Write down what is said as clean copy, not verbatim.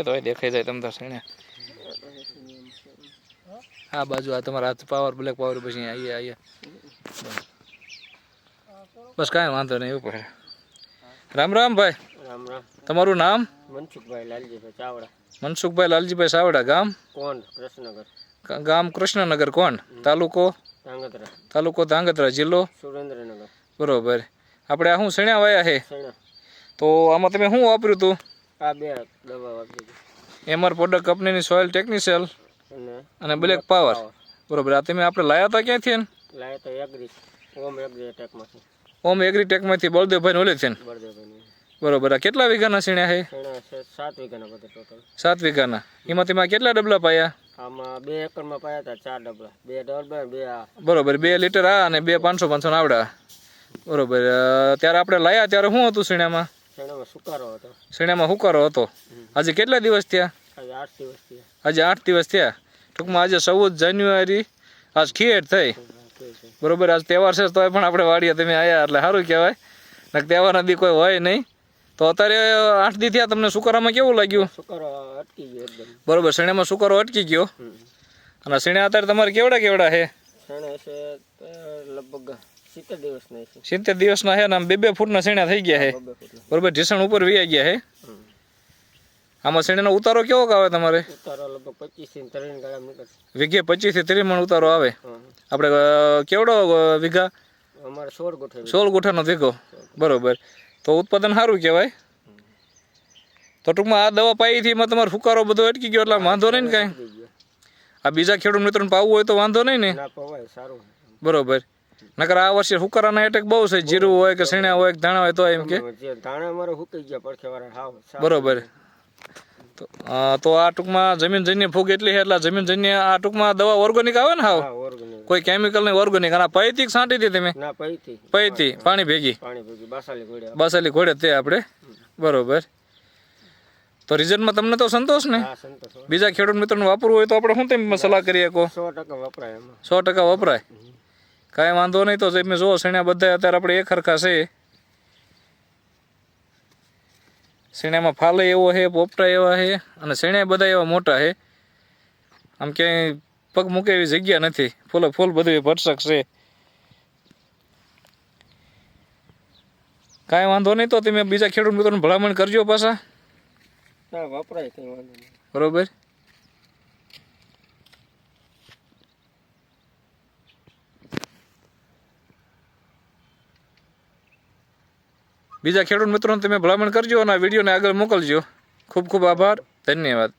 તો દેખાઈ જાય તમ તાર સણે આ બાજુ આ તમારા હાથ પાવર બ્લેક પાવર પછી આઈએ બસ કાંઈ વાંધો નહીં એવું પડે. રામ રામ ભાઈ. રામ રામ. તમારું નામ? મનસુખભાઈ લાલજીભાઈ ચાવડા. મનસુખભાઈ લાલજીભાઈ ચાવડા. ગામ? કોણ? કૃષ્ણનગર. ગામ કૃષ્ણનગર. કોણ? તાલુકો? ધાંગધ્રા. તાલુકો ધાંગધ્રા. જિલ્લો? સુરેન્દ્રનગર. બરોબર. આપણે આ શું સણ્યા વાયા છે? સણા. તો આમાં તમે શું વાપર્યું હતું? આ બે દવા વાપરી એમઆર પ્રોડક્ટ કંપનીની સોઇલ ટેકનિશિયલ અને બ્લેક પાવર. બરોબર. આ તમે આપણે લાયા હતા ક્યાંથી? લાયા તો એગ્રી ઓમ એગ્રી ટેકમાંથી. ઓમ એગ્રીટેકમાંથી બળદેવભાઈ ઓલે છે ને? બળદેવભાઈ. બરોબર. આ કેટલા વીઘાના સીણ્યા છે? સણા છે 7 વીઘાના બધા ટોટલ. 7 વીઘાના. એમાં તમે કેટલા ડબલા પાયા? આમાં 2 એકરમાં પાયા હતા 4 ડબલા. 2 ડબલા 2 આ. બરોબર. 2 લીટર આ અને 2 500 ના આવડા. બરોબર. ત્યારે આપણે લાયા ત્યારે શું હતું સીણામાં? સણામાં સુકારો હતો. સીણામાં હુકારો હતો. આજે કેટલા દિવસ થયા? આજે 8 દિવસ થયા. આજે 8 દિવસ થયા. ટૂંકમાં આજે 14 જાન્યુઆરી આજ ખેડ થઈ. બરોબર. આજ તહેવાર છે તો પણ આપણે વાડીએ તમે આવ્યા એટલે સારું કહેવાય. ને તહેવાર નદી કોઈ હોય નહીં. તો અત્યારે 8 દી થયા. તમને સુકારામાં કેવું લાગ્યું? સુકારો અટકી ગયો એકદમ. બરોબર. શેણામાં સુકારો અટકી ગયો. અને શેણા અત્યારે તમારે કેવડા છે? શેણા છે લગભગ 70 દિવસના છે. 70 દિવસના છે ને આમ 2 ફૂટના શેણા થઈ ગયા છે. બરોબર. ઢીસણ ઉપર વી ગયા છે. આમાં શેણાનો ઉતારો કેવો આવે તમારે? ઉતારો લગભગ 25 થી 30 ગાળા નીકળશે. વીઘે 25 થી 30 મણ ઉતારો આવે. આપણે કેવડો વીઘા? અમારે 16 ગુઠા. 16 ગુઠાનો વીઘો. બરોબર. તો ઉત્પાદન સારું કહેવાય. તો ટૂંકમાં આ દવા પાઈથી એમાં તમારો ફુકારો બધો અટકી ગયો એટલે વાંધો નહીં ને કાંઈ? આ બીજા ખેડૂત મિત્રોને પાવવું હોય તો વાંધો નહીં ને? ના પવાય સારું. બરોબર. નકર આ વર્ષે ફુકારાના એટેક બહુ છે. જીરું હોય કે શેણા હોય કે ધાણા હોય તો એમ કે ધાણા અમારે હુકાઈ ગયા પડખે વાળા હાવ. બરોબર. તો આ ટૂંકમાં જમીન જન્ય ફૂગ એટલી છે એટલે જમીન જન્ય આ ટૂંકમાં દવા ઓર્ગેનિક આવે ને? હાવ કોઈ કેમિકલ નહીં, ઓર્ગેનિક. અને પૈથી છાંટી હતી તમે? ના પૈથી. પૈથી પાણી ભેગી બાસાલી ઘોડે તે આપણે. બરોબર. તો રિઝલ્ટમાં તમને તો સંતોષ ને? બીજા ખેડૂત મિત્રોને વાપરવું હોય તો આપણે શું તમે સલાહ કરીએ? 100% વપરાય. 100% વપરાય. કાંઈ વાંધો નહીં. તો તમે જુઓ શેણા બધા અત્યારે આપણે એક હરખા છે. શેણામાં ફાલે એવો છે, પોપટા એવા છે અને શેણા બધા એવા મોટા છે. આમ ક્યાંય પગ મૂકે એવી જગ્યા નથી. ફૂલ બધું ભરસક છે. કાંઈ વાંધો નહીં. તો તમે બીજા ખેડૂત મિત્રોને ભલામણ કરજો પાછા. વપરાય કંઈ વાંધો નહીં. બરોબર. બીજા ખેડૂત મિત્રોને તમે ભલામણ કરજો અને આ વિડીયોને આગળ મોકલજો. ખૂબ ખૂબ આભાર. ધન્યવાદ.